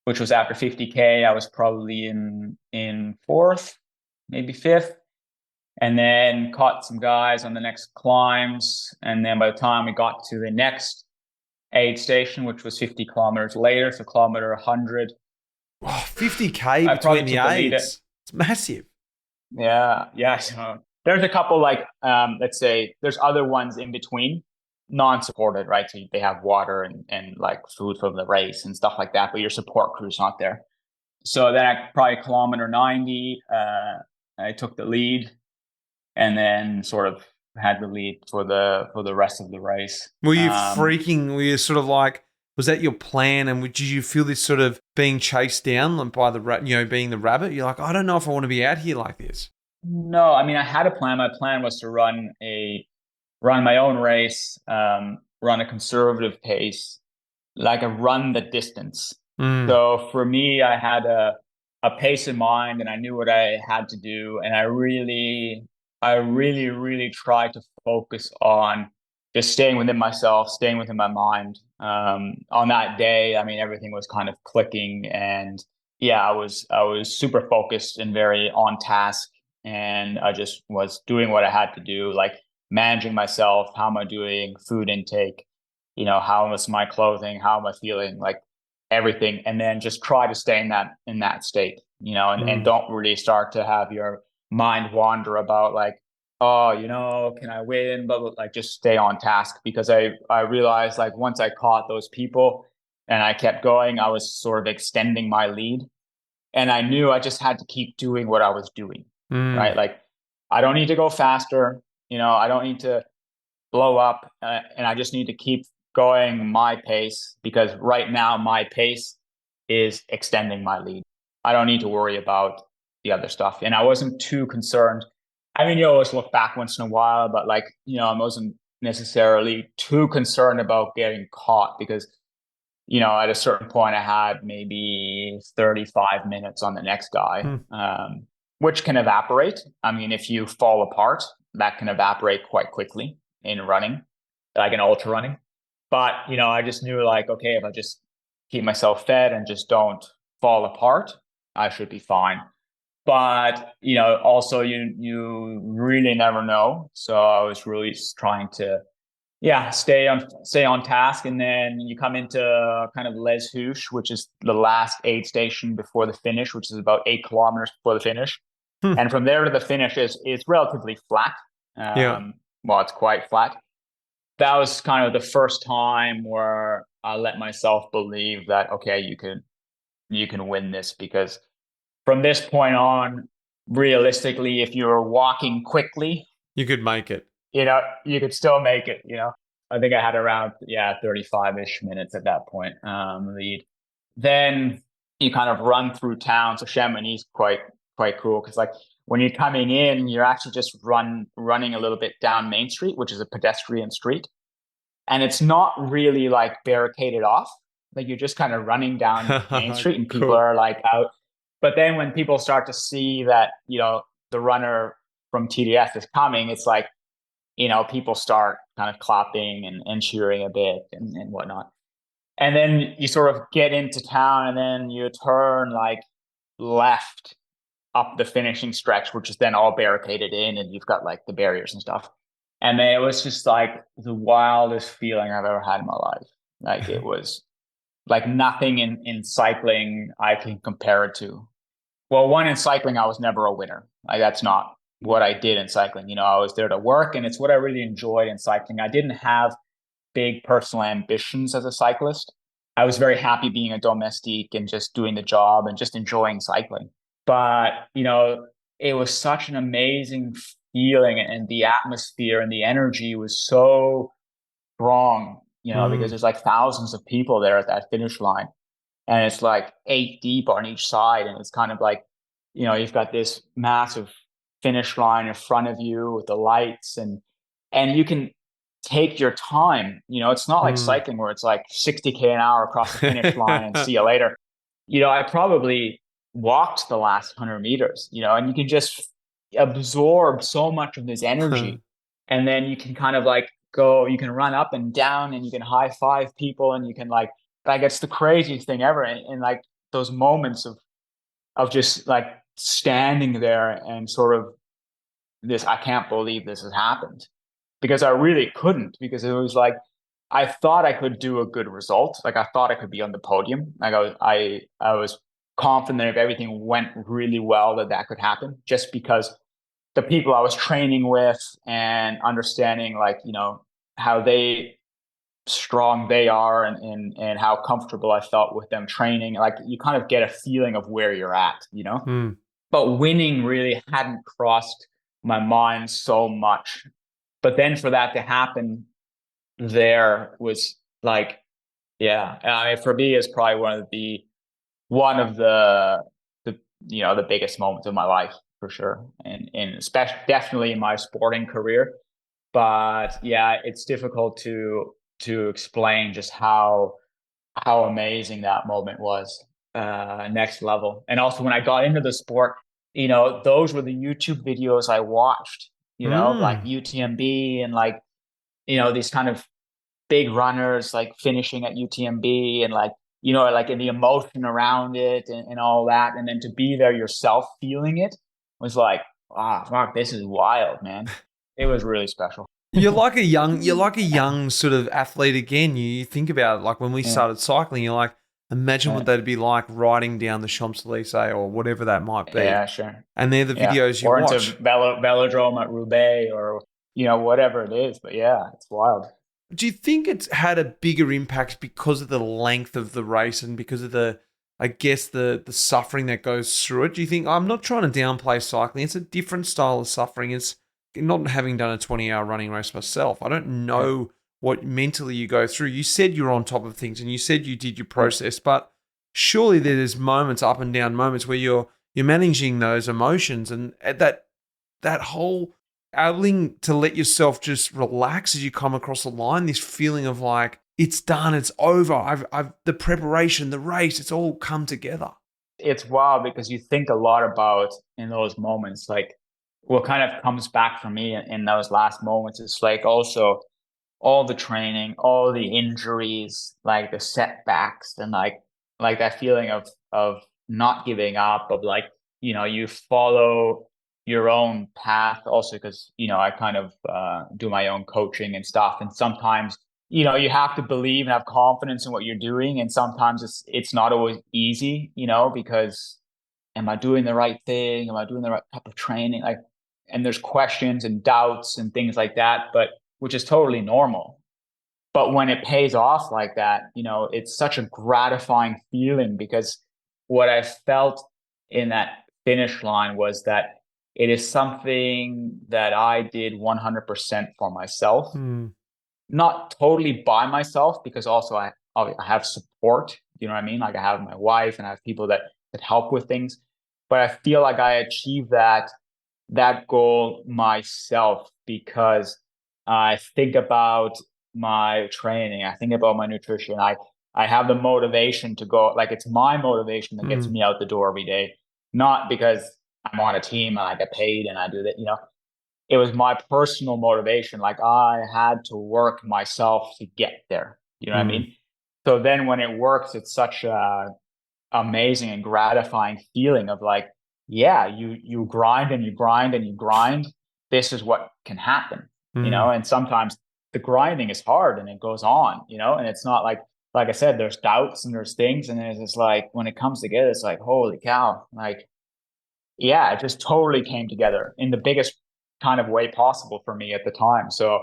which was after 50K, I was probably in fourth, maybe fifth. And then caught some guys on the next climbs. And then by the time we got to the next aid station, which was 50 kilometers later, so kilometer 100. Oh, 50K between the aids. It's massive. Yeah. So there's a couple let's say there's other ones in between, non-supported, right? So they have water and like food from the race and stuff like that, but your support crew's not there. So then at probably kilometer 90, I took the lead. And then sort of had the lead for the rest of the race. Were you freaking? Were you sort of like, was that your plan? And did you feel this sort of being chased down by being the rabbit? You're like, I don't know if I want to be out here like this. No, I mean, I had a plan. My plan was to run my own race, run a conservative pace, like run the distance. So for me, I had a pace in mind, and I knew what I had to do, and I really, really tried to focus on just staying within myself, staying within my mind. On that day, I mean, everything was kind of clicking, and I was super focused and very on task, and I just was doing what I had to do, like managing myself. How am I doing? Food intake, how was my clothing? How am I feeling? Like everything, and then just try to stay in that state, and don't really start to have your mind wander about like, can I win? But like just stay on task, because I realized like once I caught those people and I kept going, I was sort of extending my lead, and I knew I just had to keep doing what I was doing, right? Like I don't need to go faster, I don't need to blow up, and I just need to keep going my pace, because right now my pace is extending my lead. I don't need to worry about the other stuff. And I wasn't too concerned. I mean, you always look back once in a while, but like, I wasn't necessarily too concerned about getting caught, because, at a certain point I had maybe 35 minutes on the next guy, which can evaporate. I mean, if you fall apart, that can evaporate quite quickly in running, like in ultra running. But, I just knew like, okay, if I just keep myself fed and just don't fall apart, I should be fine. But, also you really never know. So I was really trying to, stay on task. And then you come into kind of Les Houches, which is the last aid station before the finish, which is about 8 kilometers before the finish. And from there to the finish is relatively flat. Well, it's quite flat. that was kind of the first time where I let myself believe that, okay, you can win this, because from this point on, realistically, if you were walking quickly, You could make it. you could still make it, I think I had around, 35-ish minutes at that point, lead. Then you kind of run through town. So Chamonix is quite cool, because like when you're coming in, you're actually just running a little bit down Main Street, which is a pedestrian street. And it's not really like barricaded off. Like you're just kind of running down Main Street and people Cool. are like out. But then when people start to see that, the runner from TDF is coming, it's like, people start kind of clapping and cheering a bit and whatnot. And then you sort of get into town and then you turn like left up the finishing stretch, which is then all barricaded in, and you've got like the barriers and stuff. And then it was just like the wildest feeling I've ever had in my life. Like it was like nothing in cycling I can compare it to. Well, one, in cycling, I was never a winner. Like that's not what I did in cycling. I was there to work, and it's what I really enjoyed in cycling. I didn't have big personal ambitions as a cyclist. I was very happy being a domestique and just doing the job and just enjoying cycling. But, it was such an amazing feeling, and the atmosphere and the energy was so strong, because there's like thousands of people there at that finish line. And it's like 8 deep on each side. And it's kind of like, you've got this massive finish line in front of you with the lights, and you can take your time. It's not like cycling where it's like 60K an hour across the finish line and see you later. I probably walked the last 100 meters, and you can just absorb so much of this energy. And then you can kind of like you can run up and down, and you can high five people, and you can like it's the craziest thing ever. And like those moments of just like standing there and sort of I can't believe this has happened, because I really couldn't, because it was like, I thought I could do a good result. Like I thought I could be on the podium. Like I was confident that if everything went really well, that could happen, just because the people I was training with and understanding like, how strong they are, and how comfortable I felt with them training. Like you kind of get a feeling of where you're at, but winning really hadn't crossed my mind so much. But then for that to happen there was like, yeah, I mean, for me, it's probably one of the biggest moments of my life, for sure. And especially definitely in my sporting career. But yeah, it's difficult to explain just how amazing that moment was. Next level. And also when I got into the sport, those were the YouTube videos I watched, like UTMB, and like, these kind of big runners like finishing at UTMB, and like, like in the emotion around it, and all that. And then to be there yourself feeling it was like, fuck, this is wild, man. It was really special. You're like a young sort of athlete again. You think about it, like when we started cycling, you're like, imagine what that'd be like riding down the Champs-Élysées or whatever that might be. Yeah, sure. And they're the videos you watch. Or into velodrome at Roubaix, or, whatever it is. But yeah, it's wild. Do you think it's had a bigger impact because of the length of the race and because of the suffering that goes through it? Do you think, I'm not trying to downplay cycling, it's a different style of suffering. It's not having done a 20-hour running race myself. I don't know what mentally you go through. You said you're on top of things and you said you did your process, but surely there's moments, up and down moments, where you're managing those emotions, and that whole able to let yourself just relax as you come across the line, this feeling of like, it's done, it's over. I've the preparation, the race, it's all come together. It's wild, because you think a lot about, in those moments, like what kind of comes back for me in those last moments is like also all the training, all the injuries, like the setbacks, and like that feeling of not giving up, of like, you follow your own path also, because, I kind of do my own coaching and stuff. And sometimes, you have to believe and have confidence in what you're doing. And sometimes it's not always easy, because am I doing the right thing? Am I doing the right type of training? Like, and there's questions and doubts and things like that, but which is totally normal. But when it pays off like that, it's such a gratifying feeling, because what I felt in that finish line was that it is something that I did 100% for myself, not totally by myself, because also I have support, you know what I mean? Like I have my wife and I have people that help with things, but I feel like I achieved that goal myself, because I think about my training, I think about my nutrition. I have the motivation to go, like it's my motivation that gets me out the door every day, not because I'm on a team and I get paid and I do that, it was my personal motivation. Like I had to work myself to get there. You know what I mean? So then when it works, it's such a amazing and gratifying feeling of like, yeah, you grind and you grind and you grind. This is what can happen, and sometimes the grinding is hard and it goes on, and it's not like I said, there's doubts and there's things. And it's just like, when it comes together, it's like, holy cow, like, yeah, it just totally came together in the biggest kind of way possible for me at the time. So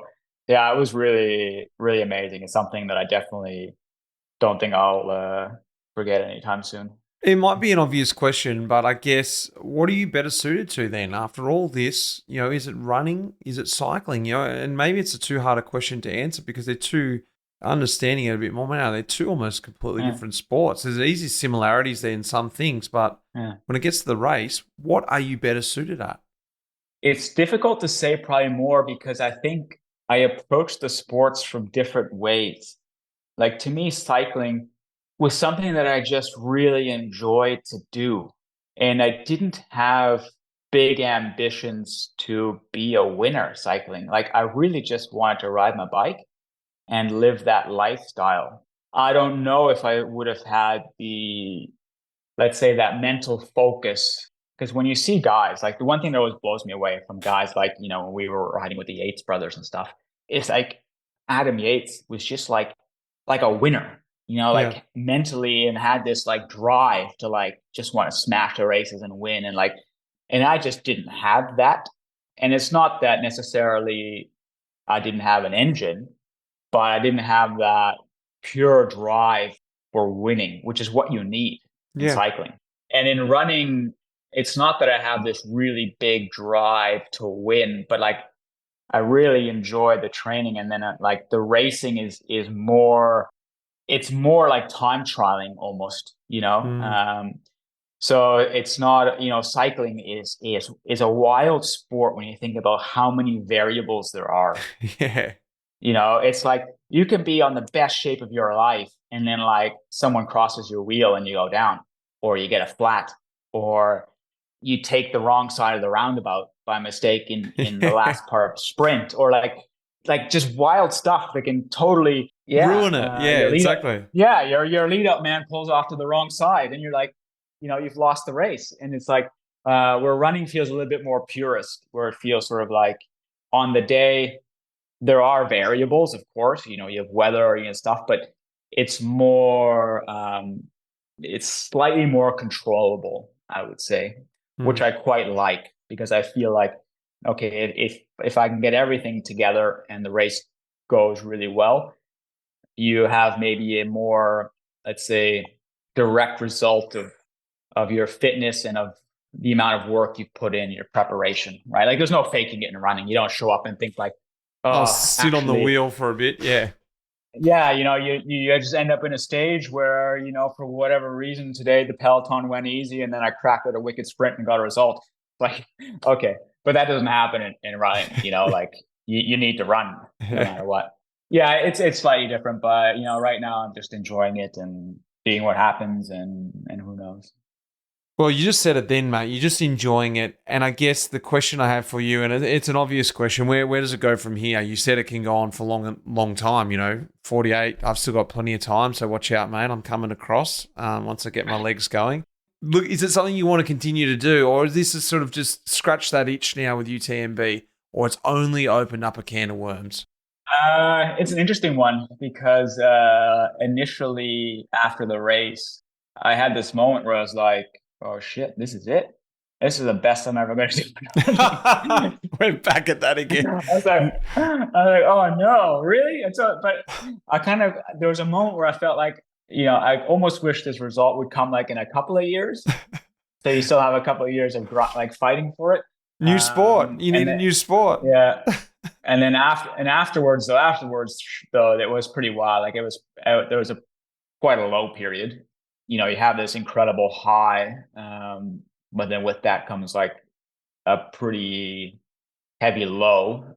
yeah, it was really, really amazing. It's something that I definitely don't think I'll forget anytime soon. It might be an obvious question, but I guess, what are you better suited to then after all this? Is it running? Is it cycling? And maybe it's a too hard a question to answer because they're two, understanding it a bit more now, they're two almost completely different sports. There's easy similarities there in some things, but when it gets to the race, what are you better suited at? It's difficult to say, probably more because I think I approach the sports from different ways. Like to me, cycling was something that I just really enjoyed to do. And I didn't have big ambitions to be a winner cycling. Like I really just wanted to ride my bike and live that lifestyle. I don't know if I would have had let's say, that mental focus. Because when you see guys, like the one thing that always blows me away from guys, like, when we were riding with the Yates brothers and stuff, it's like Adam Yates was just like a winner, like mentally, and had this like drive to like just want to smash the races and win. And I just didn't have that. And it's not that necessarily I didn't have an engine, but I didn't have that pure drive for winning, which is what you need in cycling. And in running, it's not that I have this really big drive to win, but like I really enjoy the training. And then like the racing is more, it's more like time trialing almost, so it's not, cycling is a wild sport when you think about how many variables there are. It's like you can be on the best shape of your life, and then like someone crosses your wheel and you go down, or you get a flat, or you take the wrong side of the roundabout by mistake in the last part of sprint, or like just wild stuff that can totally ruin it. Exactly. Your lead up man pulls off to the wrong side, and you're like, you've lost the race. And it's like where running feels a little bit more purist, where it feels sort of like on the day there are variables, of course, you have weather, stuff, but it's more, it's slightly more controllable, I would say, which I quite like, because I feel like, okay, if I can get everything together and the race goes really well, you have maybe a more, let's say, direct result of your fitness and of the amount of work you put in your preparation, right? Like there's no faking it in running. You don't show up and think like, I'll sit on the wheel for a bit. Yeah, you just end up in a stage where, for whatever reason today the Peloton went easy and then I cracked at a wicked sprint and got a result. Like, okay, but that doesn't happen in running, like you need to run no matter what. Yeah, it's slightly different, but right now I'm just enjoying it and seeing what happens, and who knows. Well, you just said it then, mate. You're just enjoying it. And I guess the question I have for you, and it's an obvious question, where does it go from here? You said it can go on for long time, 48. I've still got plenty of time, so watch out, mate. I'm coming across once I get my legs going. Look, is it something you want to continue to do, or is this a sort of just scratch that itch now with UTMB, or it's only opened up a can of worms? It's an interesting one, because initially after the race, I had this moment where I was like, oh shit, this is it. this is the best I'm ever going to do. Went back at that again. I was like, oh no, really? And so, but there was a moment where I felt like, I almost wish this result would come like in a couple of years. So you still have a couple of years of like fighting for it. New sport. You need a new sport. Yeah. And then afterwards, though, it was pretty wild. Like there was quite a low period. You have this incredible high, but then with that comes like a pretty heavy low.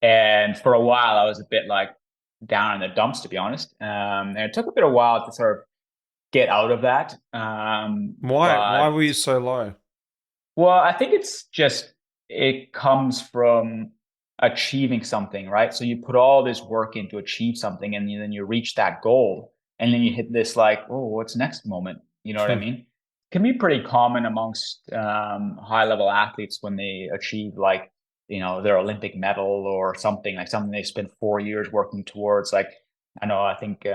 And for a while, I was a bit like down in the dumps, to be honest. And it took a bit of while to sort of get out of that. Why were you so low? Well, I think it comes from achieving something, right? So you put all this work in to achieve something, and then you reach that goal, and then you hit this like, oh, what's next moment? You know what I mean? It can be pretty common amongst high level athletes when they achieve like, their Olympic medal or something they spent 4 years working towards. Like, I think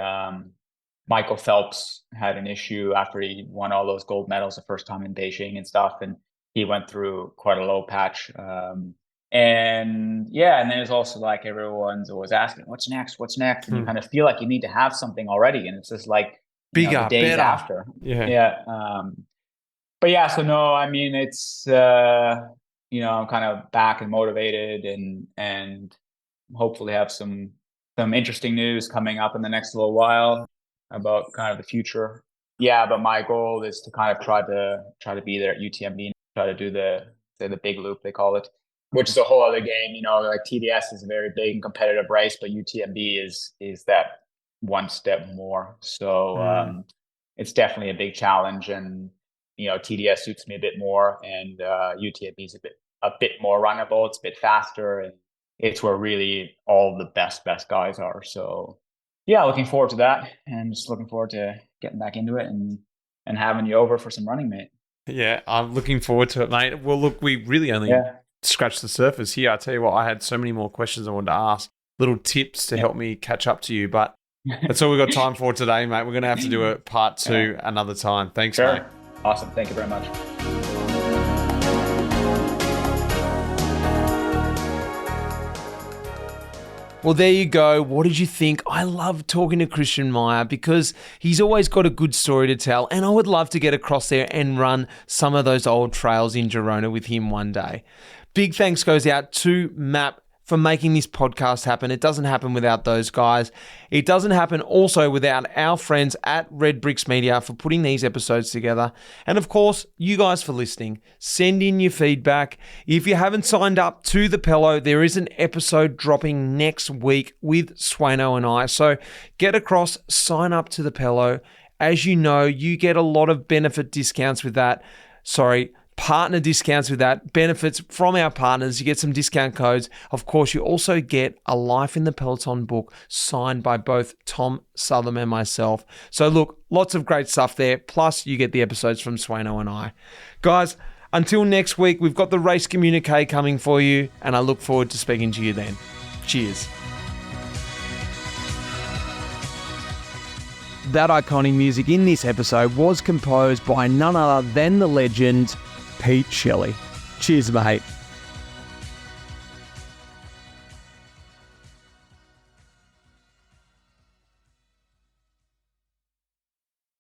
Michael Phelps had an issue after he won all those gold medals the first time in Beijing and stuff, and he went through quite a low patch. And then it's also like everyone's always asking, what's next? And you kind of feel like you need to have something already. And it's just like bigger, the days better. after. Yeah. But yeah, so no, I mean, it's, I'm kind of back and motivated and hopefully have some interesting news coming up in the next little while about kind of the future. Yeah, but my goal is to kind of try to be there at UTMB, try to do the big loop, they call it, which is a whole other game. Like TDS is a very big and competitive race, but UTMB is that one step more. So it's definitely a big challenge, and TDS suits me a bit more, and UTMB is a bit more runnable. It's a bit faster, and it's where really all the best guys are. So yeah, looking forward to that, and just looking forward to getting back into it and having you over for some running, mate. Yeah, I'm looking forward to it, mate. Well, look, we really only scratched the surface here. I tell you what, I had so many more questions I wanted to ask, little tips to help me catch up to you, but that's all we've got time for today, mate. We're going to have to do a part 2 another time. Thanks, mate. Awesome. Thank you very much. Well, there you go. What did you think? I love talking to Christian Meier because he's always got a good story to tell, and I would love to get across there and run some of those old trails in Girona with him one day. Big thanks goes out to MAAP for making this podcast happen. It doesn't happen without those guys. It doesn't happen also without our friends at Red Bricks Media for putting these episodes together. And of course, you guys for listening. Send in your feedback. If you haven't signed up to the Pello, there is an episode dropping next week with Swano and I. So get across, sign up to the Pello. As you know, you get a lot of benefit discounts with that. Partner discounts with that, benefits from our partners. You get some discount codes. Of course, you also get a Life in the Peloton book signed by both Tom Southam and myself. So look, lots of great stuff there. Plus, you get the episodes from Swano and I. Guys, until next week, we've got the race communique coming for you, and I look forward to speaking to you then. Cheers. That iconic music in this episode was composed by none other than the legend Pete Shelley. Cheers, mate.